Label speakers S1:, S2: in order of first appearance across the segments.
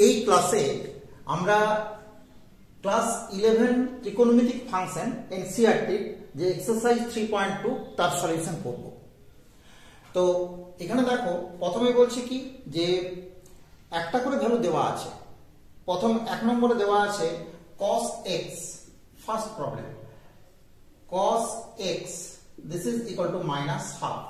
S1: এই ক্লাসে আমরা ক্লাস 11 ত্রিকোণমিতিক ফাংশন এনসিইআরটি যে এক্সারসাইজ 3.2 তার সলিউশন করব। তো এখানে দেখো প্রথমে বলছি কি যে একটা করে ভ্যালু দেওয়া আছে। প্রথম 1 নম্বরে দেওয়া আছে cos x, first problem cos x this is equal to -half।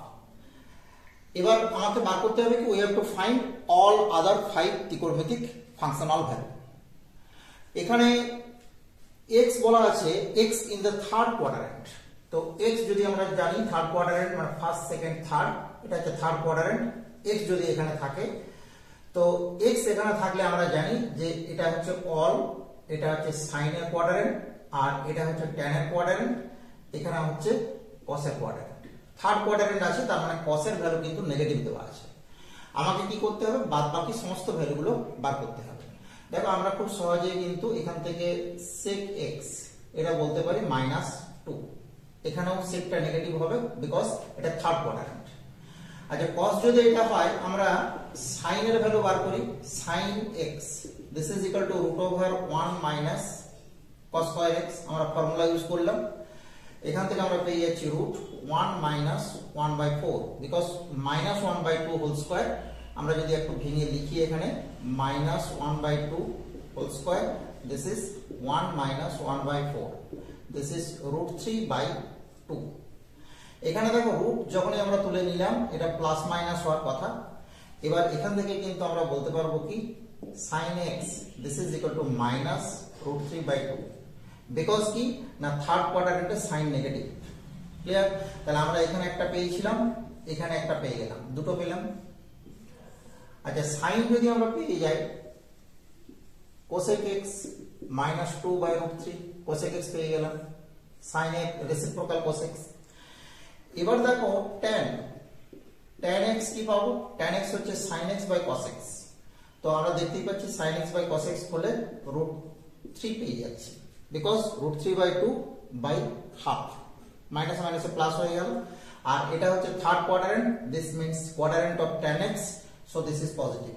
S1: এবার আমাকে বার করতে হবে কি we have to find all other 5 ত্রিকোণমিতিক ফাংশনাল ভ্যালু। এখানে x বলা আছে x in the third quadrant। তো x যদি আমরা জানি থার্ড কোয়াড্র্যান্ট মানে ফার্স্ট সেকেন্ড থার্ড, এটা হচ্ছে থার্ড কোয়াড্র্যান্ট। x যদি এখানে থাকে তো x এখানে থাকলে আমরা জানি যে এটা হচ্ছে অল, এটা হচ্ছে সাইনের কোয়াড্র্যান্ট, আর এটা হচ্ছে ট্যানের কোয়াড্র্যান্ট, এখানে হচ্ছে কসের কোয়াড্র্যান্ট। থার্ড কোয়াড্র্যান্ট আছে তার মানে কসের ভ্যালু কিন্তু নেগেটিভ দেওয়া আছে। আমাকে কি করতে হবে বাদ বাকি সমস্ত ভ্যালুগুলো বার করতে হবে। দেখো আমরা খুব সহজেই কিন্তু এখান থেকে sec x এটা বলতে পারি -2। এখানেও সেকটা নেগেটিভ হবে বিকজ এটা থার্ড কোয়াড্র্যান্ট। আচ্ছা cos যদি এটা হয় আমরা sin এর ভ্যালু বার করি। sin x this is equal to √1 - cos square x। আমরা ফর্মুলা ইউজ করলাম, এখান থেকে আমরা পেয়ে যাচ্ছি √1 - 1/4 বিকজ -1/2 হোল স্কয়ার। আমরা যদি একটু ভেঙে লিখি এখানে -1/2 whole square this is 1 - 1/4 this is √3/2। এখানে দেখো রুট যখনই আমরা তুলে নিলাম এটা প্লাস মাইনাস হওয়ার কথা। এবার এখান থেকে কিন্তু আমরা বলতে পারবো কি sin x this is equal to -√3/2 because কি না থার্ড কোয়াড্র্যান্টে সাইন নেগেটিভ। ক্লিয়ার? তাহলে আমরা এখানে একটা পেয়েছিলাম, এখানে একটা পেয়ে গেলাম, দুটো পেলাম। আচ্ছা সাইন যদি আমরা পেয়ে যাই cosec x -2/√3 cosec x পেয়ে গেলাম, sin x রেসিপ্রোকাল cosec। এবার দেখো tan x কি পাবো? tan x হচ্ছে sin x / cos x। তো আমরা দেখতেই পাচ্ছি sin x / cos x হলে √3 পেয়ে যাচ্ছি বিকজ √3/2/half মাইনাস মাইনাসে প্লাস হয়ে গেল। আর এটা হচ্ছে third quadrant, this means quadrant of tan x, so this is positive.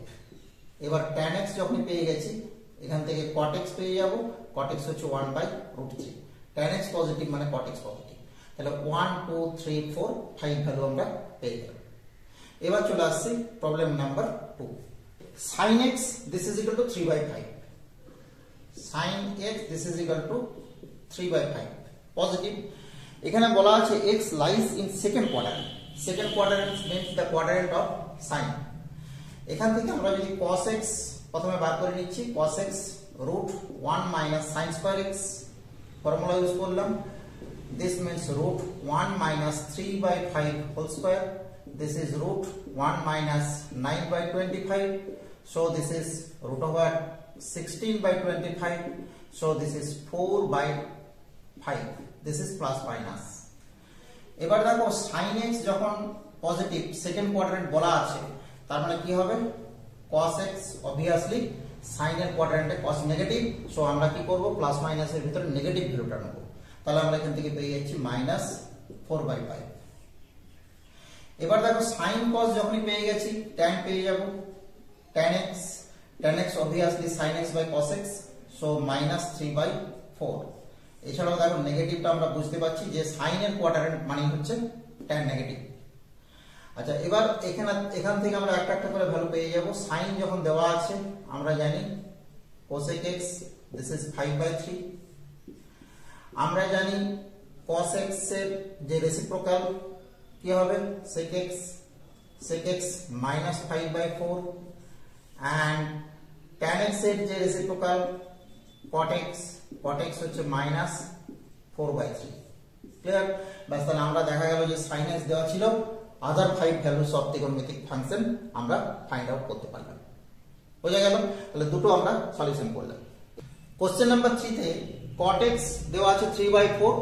S1: এবার tan x যখন পেয়ে গেছি এখান থেকে cot x পেয়ে যাব, cot x হচ্ছে 1/√3। tan x পজিটিভ মানে cot x পজিটিভ। তাহলে 1 2 3 4 5 ভ্যালু আমরা পেয়ে গেলাম। এবার চলে আসছি problem number 2। sin x this is equal to 3/5। sin x this is equal to 3/5 positive. এখানে বলা আছে x lies in second quadrant। second quadrant means the quadrant of sin। এখান থেকে আমরা যদি cos x প্রথমে বার করে নিচ্ছি, cos x √1 - sin square x formula use করলাম। this means √1 - 3/5 whole square this is √1 - 9/25 so this is √16/25 so this is 4/5 this is plus minus। এবার দেখো sin x যখন পজিটিভ সেকেন্ড কোয়াড্র্যান্ট বলা আছে তার মানে কি হবে cos x obviously sin এর কোয়াড্র্যান্টে cos নেগেটিভ, সো আমরা কি করব প্লাস মাইনাসের ভিতরে নেগেটিভ ভ্যালুটা নেব। তাহলে আমরা এখান থেকে পেয়ে যাচ্ছি -4/5। এবার দেখো sin cos যখনই পেয়ে গেছি tan পেয়ে যাব, tan x obviously sin x / cos x so -3/4। এছাড়াও দেখো নেগেটিভটা আমরা বুঝতে পারছি যে sin এর কোয়াড্র্যান্ট মানে হচ্ছে tan নেগেটিভ। আচ্ছা এবার এখান থেকে আমরা একটা একটা করে ভ্যালু পেয়ে যাব। sin যখন দেওয়া আছে আমরা জানি cosec x this is 5/3। আমরা জানি cos x এর যে রেসিপ্রোকাল কি হবে sec x -5/4 and tan x এর যে রেসিপ্রোকাল cot x হচ্ছে -4/3। ক্লিয়ার? বাস তাহলে আমরা দেখা গেল যে sin x দেওয়া ছিল, আদার 5 ভ্যালুস অফ ত্রিকোণমিতিক ফাংশন আমরা ফাইন্ড আউট করতে পারলাম। বোঝা গেল? তাহলে দুটো আমরা সলিউশন করলাম। কোশ্চেন নাম্বার 3 তে cot x দেওয়া আছে 3/4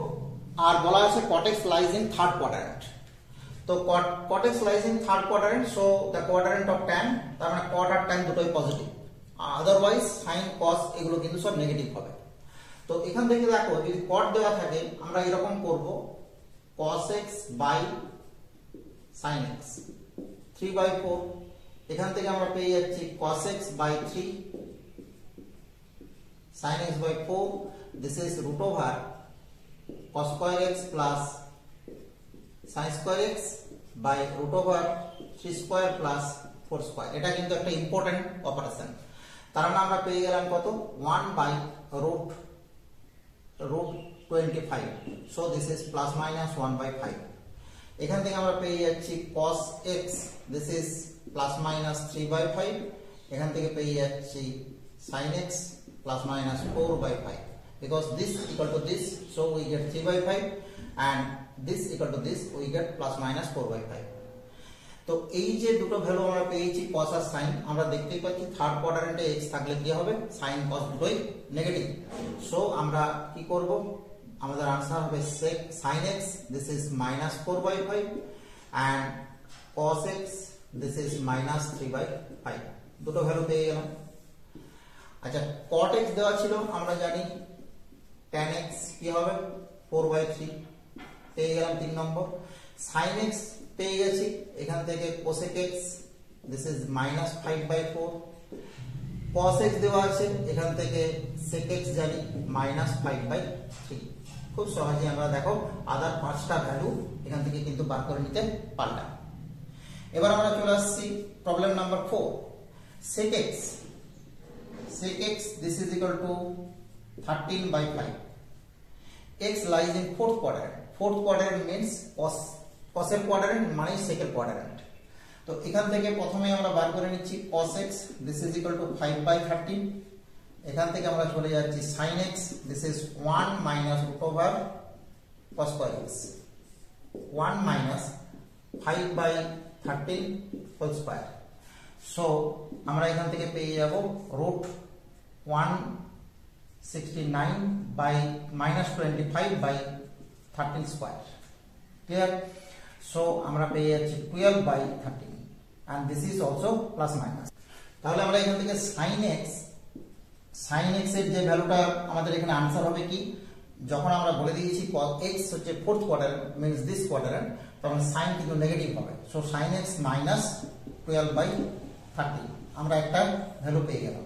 S1: আর বলা আছে cot x lies in third quadrant। তো cot x lies in third quadrant so the quadrant of tan তার মানে cot আর tan দুটোই পজিটিভ, আদারওয়াইজ sin cos এগুলো কিন্তু সব নেগেটিভ হবে। তো এখান থেকে দেখো যদি cot দেওয়া থাকে আমরা এরকম করব cos x sin x 3/4। এখান থেকে আমরা পেয়ে যাচ্ছি cos x 3 sin x by 4, this is root over cos square x plus sin square x by root over 3 square plus 4 square. এটা কিন্তু একটা ইম্পর্টেন্ট অপারেশন। তার মানে আমরা পেয়ে গেলাম কত 1 by root 25, so this is plus minus 1 by 5. এখান থেকে আমরা পেয়ে যাচ্ছি cos x, this is plus minus 3 by 5. এখান থেকে পেয়ে যাচ্ছি sin x plus minus 4 by 5, because this equal to this, so we get 3 by 5, and this equal to this, we get plus minus 4 by 5. তো এই যে দুটো value আমরা পেয়েছি cos আর sin, আমরা দেখতেই পাচ্ছি থার্ড কোয়াড্রেন্টে x থাকলে কি হবে, sin cos দুটোই নেগেটিভ। সো আমরা কি করব, আমাদের आंसर হবে sin x, this is minus 4 by 5, and cos x, this is minus 3 by 5. দুটো ভ্যালু পেয়ে গেলাম। আচ্ছা, cot x দেওয়া ছিল, আমরা জানি tan x কি হবে 4 by 3, পেয়ে গেলাম 3 নম্বর। sin x পেয়ে গেছি, এখান থেকে cosec x, this is minus 5 by 4, cos x দেওয়া আছে, এখান থেকে sec x জানি minus 5 by 3। খুব সহজে আমরা দেখো আদার 5টা ভ্যালু এখান থেকে কিন্তু বার করে নিতে পারলাম। এবার আমরা চলে আসছি problem number 4, sec x, this is equal to 13 by 5. x lies in fourth quadrant. Fourth quadrant means cosec quadrant মানে second quadrant। তো এখান থেকে প্রথমে আমরা বার করে নিচ্ছি cos x, this is equal to 5 by 13। এখান থেকে আমরা চলে যাচ্ছি sin x, this is 1 minus root over cos square x, 1 minus 5 by 13 whole square। So আমরা এখান থেকে পেয়ে যাব root 169 by minus 25 by 13 square। Clear? So আমরা পেয়ে যাচ্ছি 12 by 13, and this is also plus minus। তাহলে আমরা এখান থেকে sin x এর যে ভ্যালুটা আমাদের এখানে आंसर হবে কি, যখন আমরা বলে দিয়েছি cos x হচ্ছে fourth quadrant means this quadrant, তখন sin কিন্তু নেগেটিভ হবে। So sin x minus 12 by 13, আমরা একটা ভ্যালু পেয়ে গেলাম।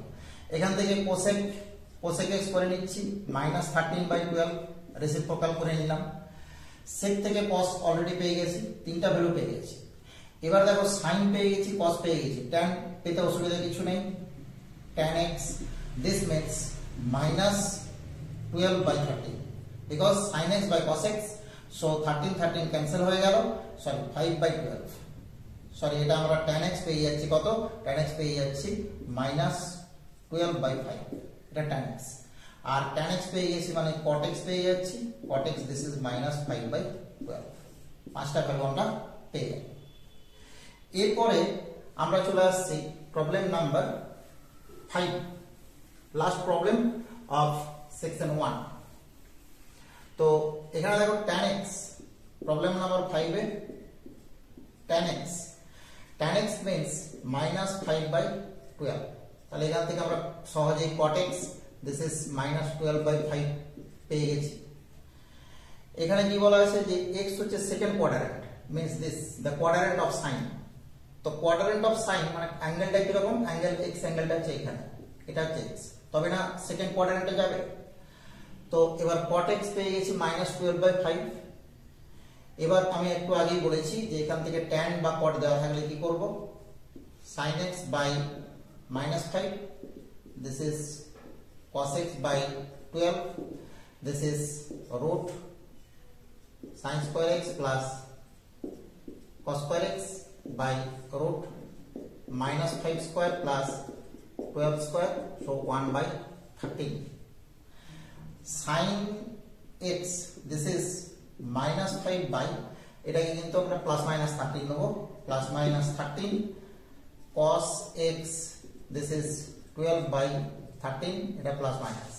S1: এখান থেকে cosec x করে নিচ্ছি minus 13 by 12, রেসিপ্রোকাল করে নিলাম। sec থেকে cos অলরেডি পেয়ে গেছি, তিনটা ভ্যালু পেয়ে গেছি। এবার দেখো sin পেয়ে গেছি, cos পেয়ে গেছি, tan পেতে অসুবিধা কিছু নেই, tan x, this makes minus 12 by 13, because sin x by cos x, so 13 cancel হয়ে গেল, সরি 5 by 12, সরি এটা আমরা tan x পেয়ে যাচ্ছি কত, tan x পেয়ে যাচ্ছি minus 12 by 5, এটা tan x। আর tan x পেয়ে গেছি মানে cot x পেয়ে যাচ্ছি, cot x, this is minus 5 by 12। পাঁচটা ভ্যালু আমরা পেয়ে গেলাম। এরপরে আমরা চলে আসছি problem number 5, last problem of section 1। তো এখানে দেখো tan x, problem number 5 A tan x means minus 5 by 12। তাহলে এখান থেকে আমরা সহজেই cot x, this is minus 12 by 5 পেয়ে গেছি। এখানে কি বলা আছে যে x হচ্ছে second quadrant, means this the quadrant of sin। তো quadrant of sin মানে অ্যাঙ্গেলটা কি রকম, অ্যাঙ্গেল x অ্যাঙ্গেলটা হচ্ছে এখানে, এটা হচ্ছে x, তবে না সেকেন্ড কোয়াড্রেন্টে যাবে। তো এবার cot x পেয়ে গেছি minus 12 by 5। এবার আমি একটু আগেই বলেছি যে এখান থেকে tan বা cot দেওয়া থাকলে কি করব, sin x by minus 5, this is cos x by 12, this is root sin square x plus cos square x by root minus 5 square plus 12 square, so 1 by 13। sin x, this is minus 5 by, এটাকে কিন্তু আমরা plus minus 13 নেব, plus minus 13 cos x, this is 12 by 13, এটা plus minus.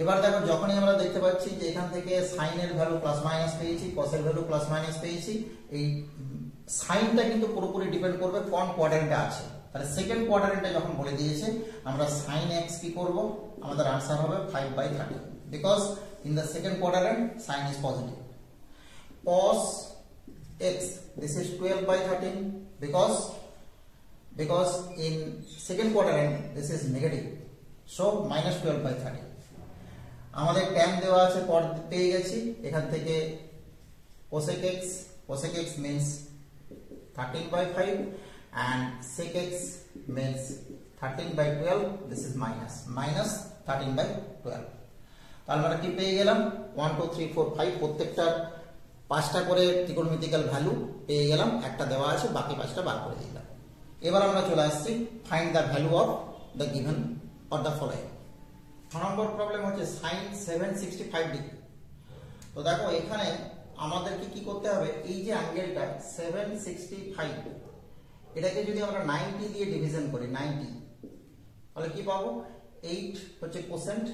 S1: এবার দেখো যখনই আমরা দেখতে পাচ্ছি যে এখান থেকে sin এর ভ্যালু প্লাস মাইনাস পেয়েছি, cos এর ভ্যালু প্লাস মাইনাস পেয়েছি, এই সাইনটা কিন্তু পুরোপুরি ডিপেন্ড করবে কোন কোয়াড্রেন্টে আছে। তাহলে সেকেন্ড কোয়াড্রেন্টে যখন বলে দিয়েছে আমরা sin x কি করব, আমাদের आंसर হবে 5 by 13, because in the second quadrant sin is positive। cos x, this is 12 by 13, because in second quadrant this is negative, so -12/30। আমাদের ট্যান দেওয়া আছে, পর পেয়ে গেছি এখান থেকে cosec x means 13/5 and sec x means 13/12, this is minus 13/12। তাহলে আমরা কি পেয়ে গেলাম 1 2 3 4 5 প্রত্যেকটার 5টা করে ত্রিকোণমিতিক্যাল ভ্যালু পেয়ে গেলাম, একটা দেওয়া আছে, বাকি 5টা বার করে দিলাম। এবার আমরা চলে আসছি find the value of the given or the following. 6 number problem হচ্ছে sin 765 ডিগ্রি। তো দেখো এখানে আমাদেরকে কি করতে হবে, এই যে অ্যাঙ্গেলটা 765 এটাকে যদি আমরা 90 দিয়ে ডিভিশন করি 90, তাহলে কি পাবো, 8 হচ্ছে কোসেন্ট,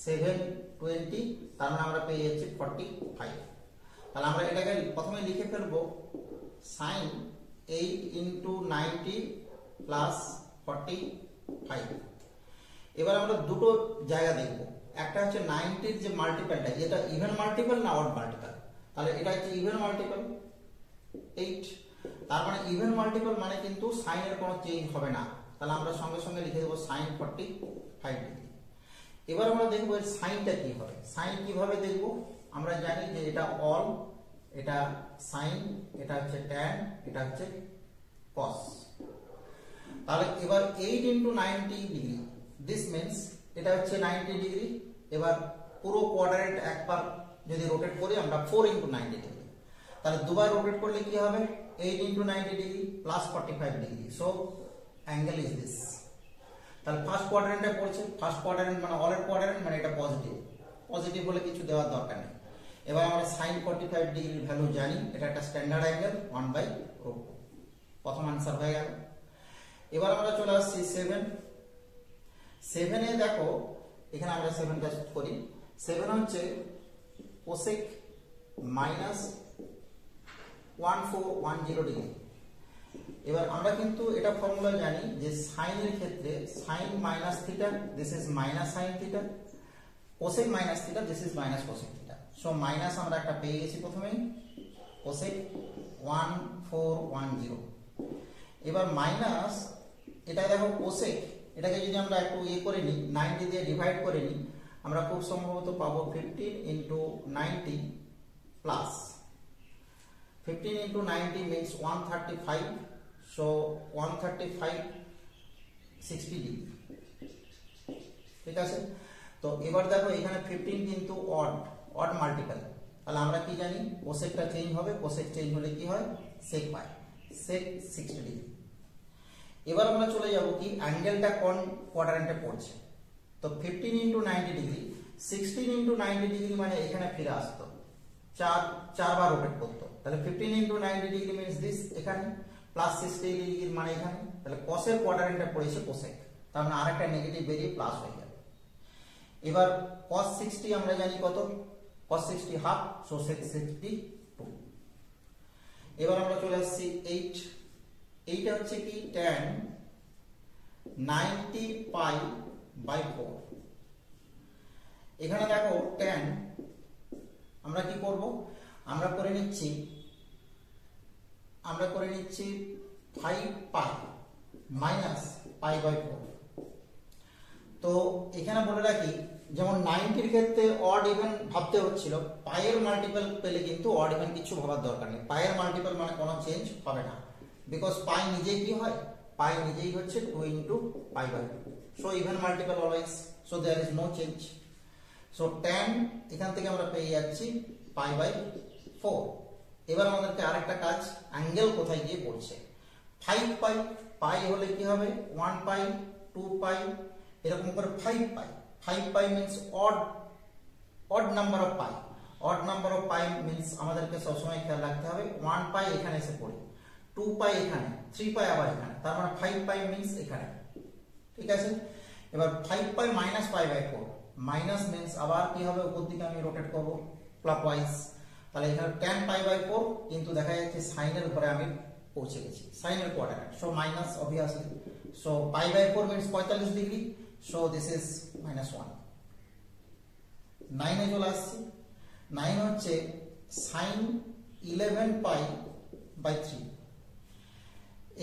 S1: 720, তার মানে আমরা পেয়ে যাচ্ছি 45। তাহলে আমরা এটাকে প্রথমে লিখে ফেলবো sin 8 into 90 plus 45। এবার আমরা দুটো জায়গা দেখবো, একটা হচ্ছে 90 যে মাল্টিপলটা, এটা ইভেন মাল্টিপল না অড মাল্টিপল। তাহলে এটা হচ্ছে ইভেন মাল্টিপল 8, তার মানে ইভেন মাল্টিপল মানে কিন্তু সাইন এর কোনো চেঞ্জ হবে না। তাহলে আমরা সঙ্গে সঙ্গে লিখে দেবো sin 45 ডিগ্রি। এবার আমরা দেখবো এর সাইনটা কি হবে। সাইন কিভাবে দেখবো, আমরা জানি যে এটা অল, এটা সাইন, এটা হচ্ছে ট্যান, এটা হচ্ছে কস। তাহলে এবার 8 into 90 ডিগ্রি, দিস মিন্স এটা হচ্ছে 90 ডিগ্রি। এবার পুরো কোয়াড্রেন্ট একবার যদি রোটেট করি আমরা 4 into 90 ডিগ্রি, তাহলে দুবার রোটেট করলে কি হবে 8 into 90 degree plus 45 degree. So angle is this. তাহলে ফার্স্ট কোয়াড্রেন্টে পড়ছে, ফার্স্ট কোয়াড্রেন্ট মানে অলের কোয়াড্রেন্ট, মানে এটা পজিটিভ, পজিটিভ হলে কিছু দেওয়ার দরকার নেই। এবার আমরা sin 45 ডিগ্রির ভ্যালু জানি, এটা একটা স্ট্যান্ডার্ড অ্যাঙ্গেল 1/√2, প্রথম আনসার হয়ে গেল। এবার আমরা চলে আসছি 7 এ দেখো এখানে আমরা 7টা করি। 7 হচ্ছে cosec -1410 ডিগ্রি। এবার আমরা কিন্তু এটা ফর্মুলা জানি যে সাইন এর ক্ষেত্রে sin minus theta, this is minus sin theta, cosec minus theta, this is minus cosec theta। So minus আমরা একটা পেয়ে গেছি প্রথমেই, cosec 1410। এবার মাইনাস এটা দেখো cosec, এটাকে যদি আমরা একটু করে নিই 90 দিয়ে ডিভাইড করে নিই, আমরা খুব সম্ভবত পাবো 15 into 90 plus 15 into 90 means 135, so 135 60 degree, ঠিক আছে। তো এবার দেখো এখানে 15 কিন্তু অড মাল্টিপল, তাহলে আমরা কি জানি কোসেকটা চেঞ্জ হবে, কোসেক চেঞ্জ হলে কি হয় সেক পাই, সেক 60 ডিগ্রি। এবার আমরা চলে যাব কি অ্যাঙ্গেলটা কোন কোয়াড্রেন্টে পড়ছে। তো 15 into 90 ডিগ্রি, 16 into 90 ডিগ্রি মানে এখানে ফিরে আসতো, চারবার রোটেট করতো। তাহলে 15 into 90 ডিগ্রি মিন্স দিস, এখানে প্লাস 60 ডিগ্রি মানে এখানে, তাহলে কসের কোয়াড্রেন্টে পড়েছে কোসেক, তার মানে আরেকটা নেগেটিভ বেরিয়ে প্লাস হয়ে যাবে। এবার cos 60 আমরা জানি কত, cos 60 হাফ, সো sec 62। এবার আমরা চলে আসছি 8, এইটা হচ্ছে কি tan 90π/4। এখানে দেখো tan আমরা কি করব, আমরা করে নিচ্ছি 5π মাইনাস π/4। তো এখানে বলে রাখি, যেমন 90 এর ক্ষেত্রে অড ইভেন ভাবতে হচ্ছিল, পাইয়ের মাল্টিপল পেলে কিন্তু অড ইভেন কিছু ভাবার দরকার নেই, পাইয়ের মাল্টিপল মানে কোনো চেঞ্জ হবে না, বিকজ পাই নিজেই কি হয়, পাই নিজেই হচ্ছে 2 into π/2, so even multiple always, so there is no change. So tan এখান থেকে আমরা পেয়ে যাচ্ছি π/4। এবার আমাদেরকে আরেকটা কাজ, অ্যাঙ্গেল কোথায় গিয়ে পড়ছে, 5π, পাই হলে কি হবে 1π 2π এরকম করে 5π। 5π means odd number of pi, odd number of pi means আমাদেরকে সবসময় খেয়াল রাখতে হবে 1π এখানে এসে পড়ে, 2π এখানে, 3π আবার এখানে, তার মানে 5π মিন্স এখানে, ঠিক আছে। এবার 5π মাইনাস π/4, মাইনাস মিন্স আবার কি হবে, উপর দিকে আমি রোটেট করব ক্লকওয়াইজ, তাহলে এখানে tan π/4, কিন্তু দেখা যাচ্ছে সাইনের ঘরে আমি পৌঁছে গেছি, সাইনের quadrant, so minus obviously, so π/4 means 45 degree, so this is -1। 9 এ চলে আসছি, 9 হচ্ছে sin 11π/3।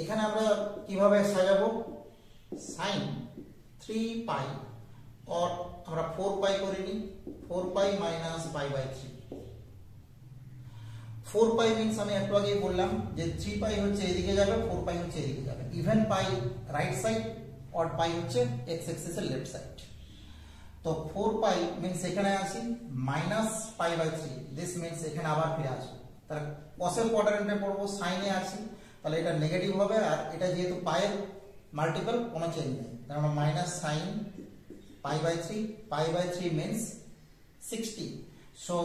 S1: এখানে আমরা কিভাবে সাজাবো, sin 3π और আমরা 4 পাই করে নিই 4 pi minus pi by 3 4 pi means আমি একটু আগেই বললাম যে 3 পাই হচ্ছে এদিকে যাবে 4 পাই হচ্ছে এদিকে যাবে even pi right side odd pi হচ্ছে x অ্যাক্সিস এর লেফট সাইড তো 4 পাই মিন্স এখানে আসি minus pi by 3 this means এখানে আবার ফিরে আসবে তাহলে কসের কোয়াড্রেন্টে পড়বো সাইনে আসি তাহলে এটা নেগেটিভ হবে আর এটা যেহেতু পাইয়ের মাল্টিপল কোনো চেঞ্জ নেই তার মানে minus sine pi by 3 means 60 so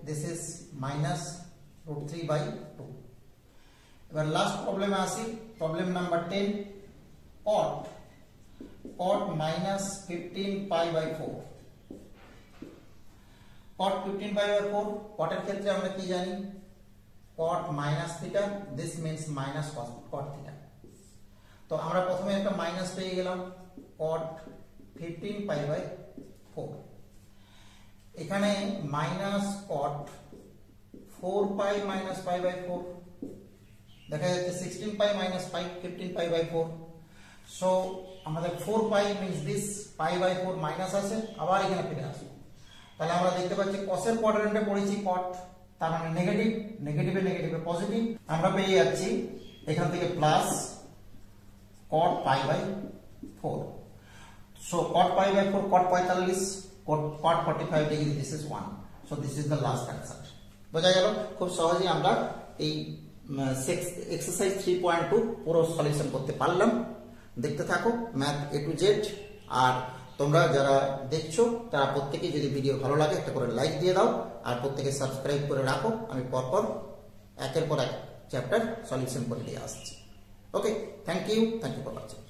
S1: this is minus root 3 by 2 এবার লাস্ট প্রবলেমে আসি problem number 10 cot minus 15 pi by 4 cot 15 pi by 4 cot এর ক্ষেত্রে আমরা কি জানি cot minus theta this means minus cot theta তো আমরা প্রথমে একটা মাইনাস পেয়ে গেলাম cot 15 pi by 4 এখানে minus cot 4 pi minus pi by 4 দেখা যাচ্ছে 16 pi minus pi 15 pi by 4 so আমাদের 4 pi means this pi by 4 minus আছে আবার এখানে ফিরে আসবে তাহলে আমরা দেখতে পাচ্ছি cos এর কোয়াড্রেন্টে পড়েছি cot তার মানে নেগেটিভ নেগেটিভে পজিটিভ আমরা পেয়ে যাচ্ছি এখান থেকে plus cot pi by 4 so cot pi by 4 cot 45 cot 45 degree this is 1 so this is the last answer বোঝা গেল খুব সহজেই আমরা এই এক্সারসাইজ 3.2 পুরো সলিউশন করতে পারলাম দেখতে থাকো ম্যাথ এ টু জেড আর তোমরা যারা দেখছো তারা প্রত্যেকই যদি ভিডিও ভালো লাগে একটা করে লাইক দিয়ে দাও আর প্রত্যেকে সাবস্ক্রাইব করে রাখো আমি পরপর একের পর এক চ্যাপ্টার সলিউশন করে দিয়ে আসছি okay thank you for watching